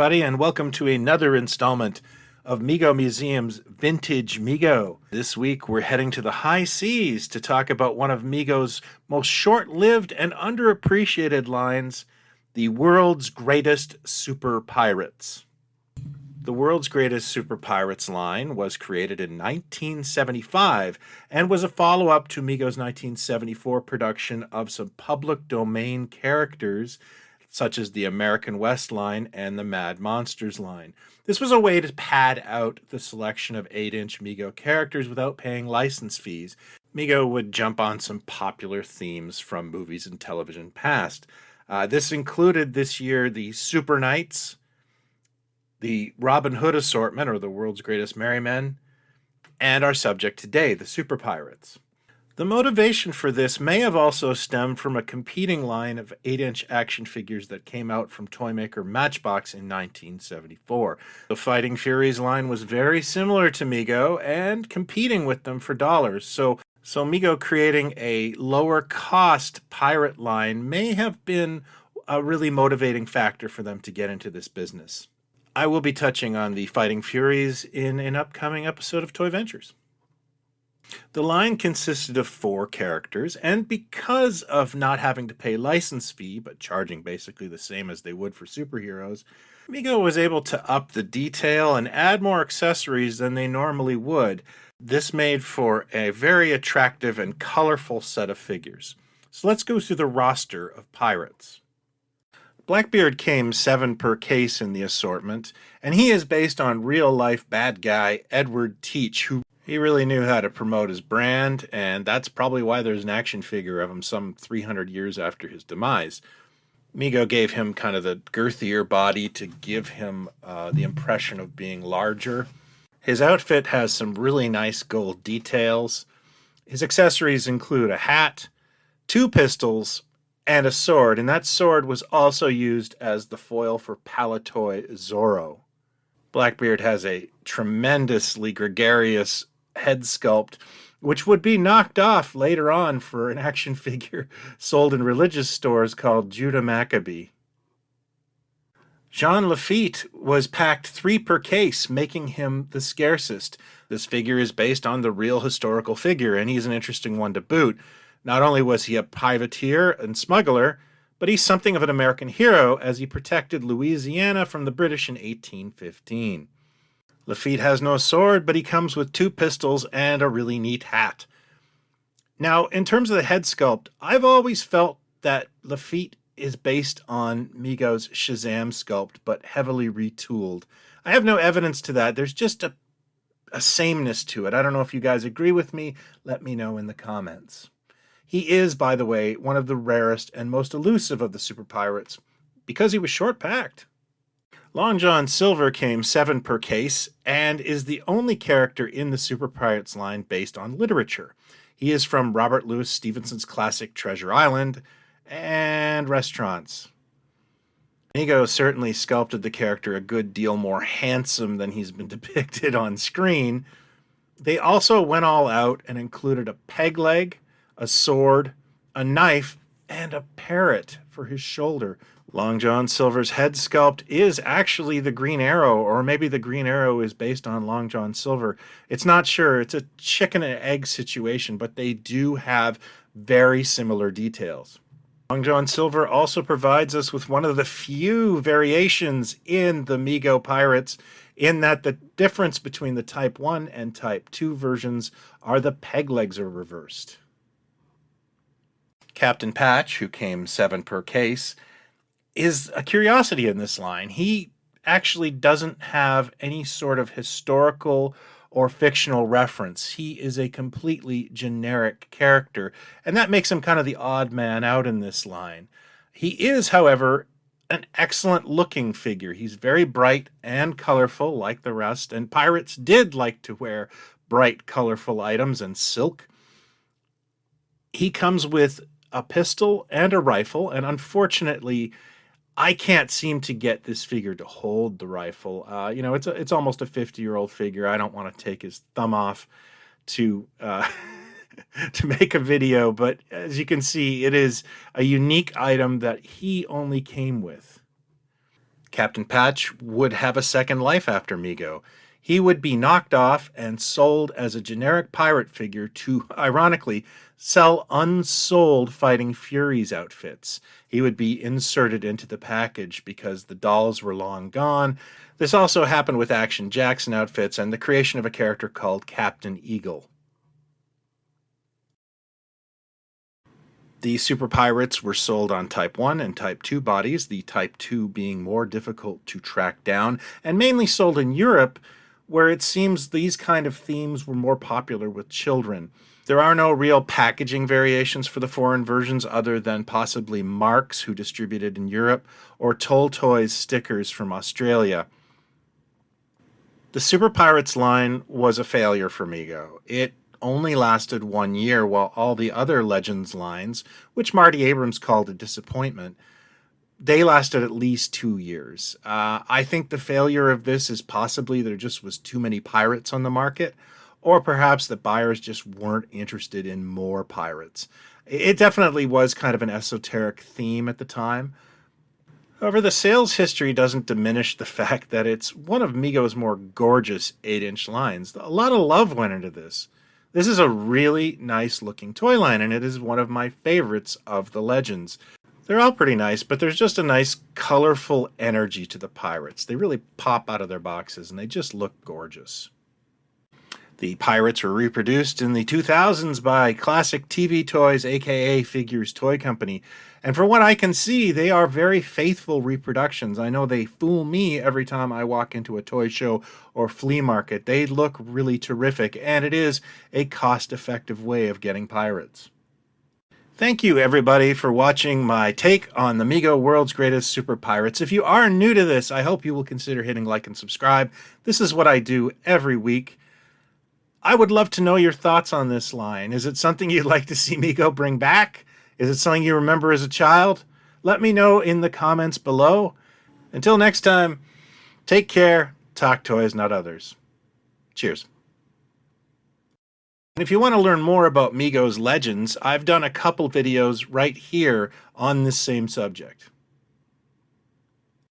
everybody, and welcome to another installment of MegoMuseum's Vintage Mego. This week, we're heading to the high seas to talk about one of Mego's most short-lived and underappreciated lines, the world's greatest super pirates. The world's greatest super pirates line was created in 1975 and was a follow-up to Mego's 1974 production of some public domain characters such as the American West line and the Mad Monsters line. This was a way to pad out the selection of 8-inch Mego characters without paying license fees. Mego would jump on some popular themes from movies and television past. This included this year the Super Knights, the Robin Hood assortment, or the world's greatest merry men, and our subject today, the Super Pirates. The motivation for this may have also stemmed from a competing line of 8-inch action figures that came out from toymaker Matchbox in 1974. The Fighting Furies line was very similar to Mego and competing with them for dollars, so Mego creating a lower-cost pirate line may have been a really motivating factor for them to get into this business. I will be touching on the Fighting Furies in an upcoming episode of Toy Ventures. The line consisted of 4 characters, and because of not having to pay license fee, but charging basically the same as they would for superheroes, Mego was able to up the detail and add more accessories than they normally would. This made for a very attractive and colorful set of figures. So let's go through the roster of pirates. Blackbeard came 7 per case in the assortment, and he is based on real-life bad guy Edward Teach, who he really knew how to promote his brand, and that's probably why there's an action figure of him some 300 years after his demise. Mego gave him kind of the girthier body to give him the impression of being larger. His outfit has some really nice gold details. His accessories include a hat, 2 pistols, and a sword, and that sword was also used as the foil for Palitoy Zorro. Blackbeard has a tremendously gregarious head sculpt, which would be knocked off later on for an action figure sold in religious stores called Judah Maccabee. Jean Lafitte was packed 3 per case, making him the scarcest. This figure is based on the real historical figure, and he's an interesting one to boot. Not only was he a privateer and smuggler, but he's something of an American hero as he protected Louisiana from the British in 1815. Lafitte has no sword, but he comes with 2 pistols and a really neat hat. Now, in terms of the head sculpt, I've always felt that Lafitte is based on Mego's Shazam sculpt, but heavily retooled. I have no evidence to that. There's just a sameness to it. I don't know if you guys agree with me. Let me know in the comments. He is, by the way, one of the rarest and most elusive of the super pirates because he was short-packed. Long John Silver came 7 per case and is the only character in the Super Pirates line based on literature. He is from Robert Louis Stevenson's classic Treasure Island and restaurants. Mego certainly sculpted the character a good deal more handsome than he's been depicted on screen. They also went all out and included a peg leg, a sword, a knife, and a parrot for his shoulder. Long John Silver's head sculpt is actually the Green Arrow, or maybe the Green Arrow is based on Long John Silver. It's not sure. It's a chicken and egg situation, but they do have very similar details. Long John Silver also provides us with one of the few variations in the Mego Pirates, in that the difference between the Type 1 and Type 2 versions are the peg legs are reversed. Captain Patch, who came 7 per case, is a curiosity in this line. He actually doesn't have any sort of historical or fictional reference. He is a completely generic character, and that makes him kind of the odd man out in this line. He is, however, an excellent-looking figure. He's very bright and colorful like the rest, and pirates did like to wear bright, colorful items and silk. He comes with a pistol and a rifle, and unfortunately, I can't seem to get this figure to hold the rifle. It's almost a 50-year-old figure. I don't want to take his thumb off to to make a video, but as you can see, it is a unique item that he only came with. Captain Patch would have a second life after Mego. He would be knocked off and sold as a generic pirate figure to, ironically, sell unsold Fighting Furies outfits. He would be inserted into the package because the dolls were long gone. This also happened with Action Jackson outfits and the creation of a character called Captain Eagle. The Super Pirates were sold on Type 1 and Type 2 bodies, the Type 2 being more difficult to track down, and mainly sold in Europe, where it seems these kind of themes were more popular with children. There are no real packaging variations for the foreign versions other than possibly Marks, who distributed in Europe, or Toll Toys stickers from Australia. The Super Pirates line was a failure for Mego. It only lasted 1 year, while all the other Legends lines, which Marty Abrams called a disappointment, they lasted at least 2 years. I think the failure of this is possibly there just was too many pirates on the market, or perhaps that buyers just weren't interested in more pirates. It definitely was kind of an esoteric theme at the time. However, the sales history doesn't diminish the fact that it's one of Mego's more gorgeous 8-inch lines. A lot of love went into this. This is a really nice looking toy line, and it is one of my favorites of the Legends. They're all pretty nice, but there's just a nice colorful energy to the pirates. They really pop out of their boxes, and they just look gorgeous. The pirates were reproduced in the 2000s by Classic TV Toys, aka Figures Toy Company. And for what I can see, they are very faithful reproductions. I know they fool me every time I walk into a toy show or flea market. They look really terrific, and it is a cost-effective way of getting pirates. Thank you, everybody, for watching my take on the Mego World's Greatest Super Pirates. If you are new to this, I hope you will consider hitting like and subscribe. This is what I do every week. I would love to know your thoughts on this line. Is it something you'd like to see Mego bring back? Is it something you remember as a child? Let me know in the comments below. Until next time, take care, talk toys, not others. Cheers. And if you want to learn more about Mego's Legends, I've done a couple videos right here on this same subject.